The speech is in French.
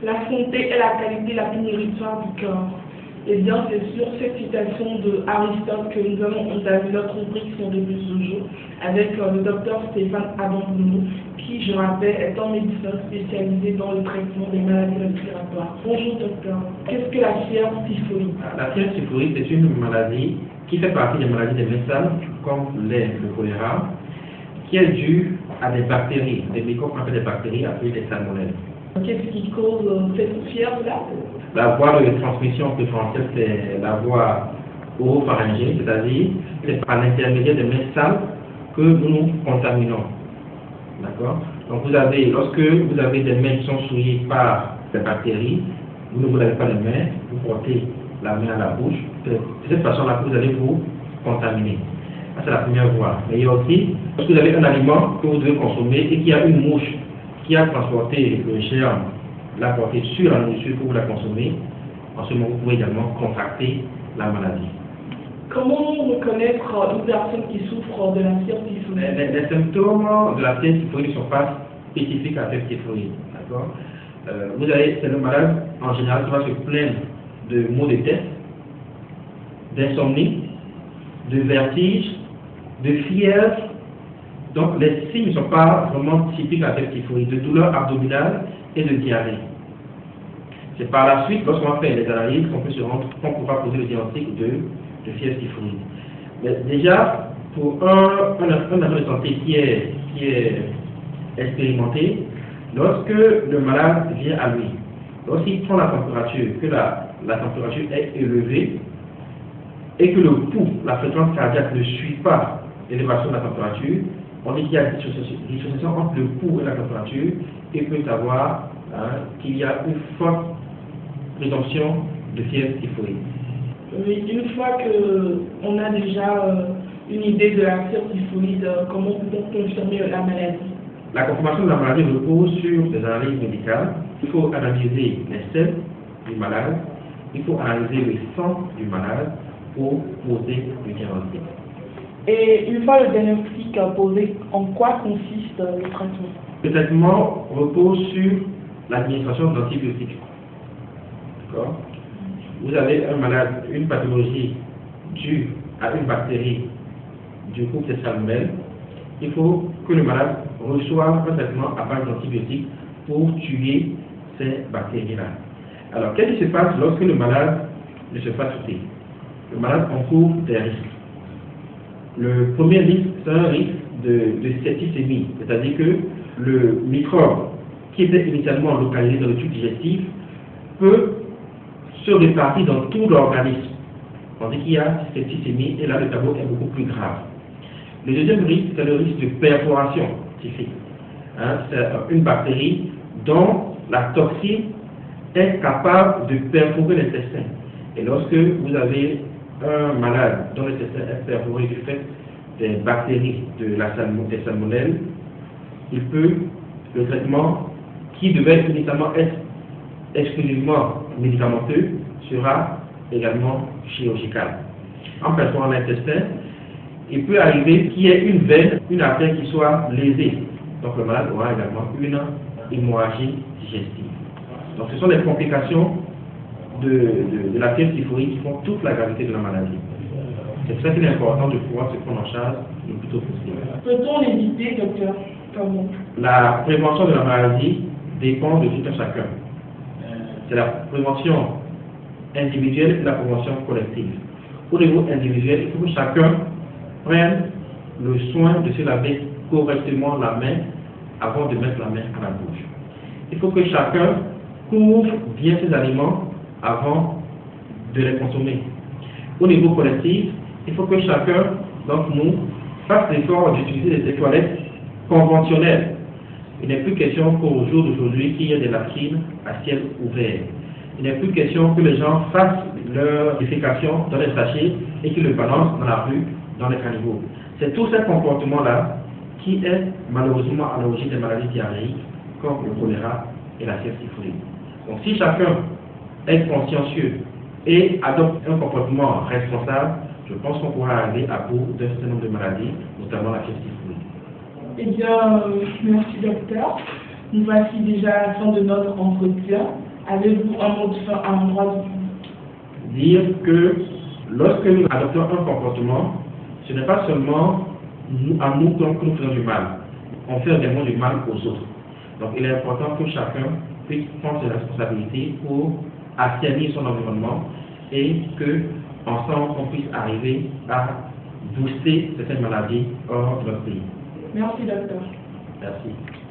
La santé est la qualité la plus méritoire du corps. Eh bien, c'est sur cette citation de Aristote que nous allons entamer notre rubrique sur le jour avec le docteur Stéphane Abandounou, qui, je rappelle, est un médecin spécialisé dans le traitement des maladies respiratoires. Bonjour docteur, qu'est-ce que la fièvre typhoïde? La fièvre typhoïde est une maladie qui fait partie des maladies des messales, comme le choléra, qui est due à des bactéries, des microbes appelés des bactéries appelées des salmonelles. Qu'est-ce qui cause cette fièvre-là? La voie de transmission préférentielle, c'est la voie oropharyngée, c'est-à-dire c'est par l'intermédiaire des mains sales que nous nous contaminons. D'accord? Donc lorsque vous avez des mains qui sont souillées par des bactéries, vous ne vous lavez pas les mains, vous portez la main à la bouche. C'est de cette façon-là que vous allez vous contaminer. C'est la première voie. Mais il y a aussi, lorsque vous avez un aliment que vous devez consommer et qu'il y a une mouche qui a transporté le germe, l'a porté sur la nourriture que vous la consommez, en ce moment vous pouvez également contracter la maladie. Comment reconnaître une personne qui souffre de la fièvre typhoïde? Les symptômes de la fièvre typhoïde ne sont pas spécifiques à la fièvre typhoïde. C'est le malade en général qui va se plaindre de maux de tête, d'insomnie, de vertige, de fièvre. Donc les signes ne sont pas vraiment typiques à la fièvre typhoïde, de douleur abdominale et de diarrhée. C'est par la suite, lorsqu'on fait les analyses, qu'on pourra poser le diagnostic de fièvre typhoïde. Mais déjà, pour un agent de santé qui est expérimenté, lorsque le malade vient à lui, lorsqu'il prend la température, que la température est élevée et que le pouls, la fréquence cardiaque ne suit pas l'élévation de la température, on dit qu'il y a une dissociation entre le pouls et la température et peut avoir qu'il y a une forte présomption de fièvre typhoïde. Oui, une fois qu'on a déjà une idée de la fièvre typhoïde, comment peut-on confirmer la maladie? La confirmation de la maladie repose sur des analyses médicales. Il faut analyser les selles du malade, il faut analyser le sang du malade pour poser le diagnostic. Et une fois le diagnostic posé, en quoi consiste le traitement? Le traitement repose sur l'administration d'antibiotiques. D'accord? Vous avez un malade, une pathologie due à une bactérie du groupe des salmonelles. Il faut que le malade reçoive un traitement à base d'antibiotiques pour tuer ces bactéries-là. Alors, qu'est-ce qui se passe lorsque le malade ne se fait pas traiter? Le malade encourt des risques. Le premier risque, c'est un risque de septicémie, c'est-à-dire que le microbe qui était initialement localisé dans le tube digestif peut se répartir dans tout l'organisme. On dit qu'il y a septicémie et là le tableau est beaucoup plus grave. Le deuxième risque, c'est le risque de perforation typhique. C'est une bactérie dont la toxine est capable de perforer l'intestin. Et lorsque vous avez un malade dont l'intestin est perforé du fait des bactéries des salmonelles, le traitement qui devait initialement être exclusivement médicamenteux sera également chirurgical. En perforant l'intestin, il peut arriver qu'il y ait une veine, une artère qui soit lésée. Donc le malade aura également une hémorragie digestive. Donc ce sont les complications de la fièvre typhoïde qui font toute la gravité de la maladie. C'est très important de pouvoir se prendre en charge le plus tôt possible. Peut-on l'éviter, docteur? Comment? La prévention de la maladie dépend de tout un chacun. C'est la prévention individuelle et la prévention collective. Au niveau individuel, il faut que chacun prenne le soin de se laver correctement la main avant de mettre la main à la bouche. Il faut que chacun couvre bien ses aliments avant de les consommer. Au niveau collectif, il faut que chacun d'entre nous fasse l'effort d'utiliser des toilettes conventionnelles. Il n'est plus question qu'au jour d'aujourd'hui qu'il y ait des latrines à ciel ouvert. Il n'est plus question que les gens fassent leur défécation dans les sachets et qu'ils le balancent dans la rue, dans les caniveaux. C'est tout ce comportement-là qui est malheureusement à l'origine des maladies diarrhéiques comme le choléra et la fièvre typhoïde. Donc si chacun est consciencieux et adopte un comportement responsable, je pense qu'on pourra arriver à bout d'un certain nombre de maladies, notamment la fièvre typhoïde. Eh bien, merci docteur. Nous voici déjà à la fin de notre entretien. Avez-vous un mot de fin à l'endroit du... Dire que lorsque nous adoptons un comportement, ce n'est pas seulement à nous que nous faisons du mal, on fait également du mal aux autres. Donc il est important que chacun puisse prendre ses responsabilités pour assainir son environnement et que ensemble on puisse arriver à booster cette maladie hors de notre pays. Merci docteur. Merci.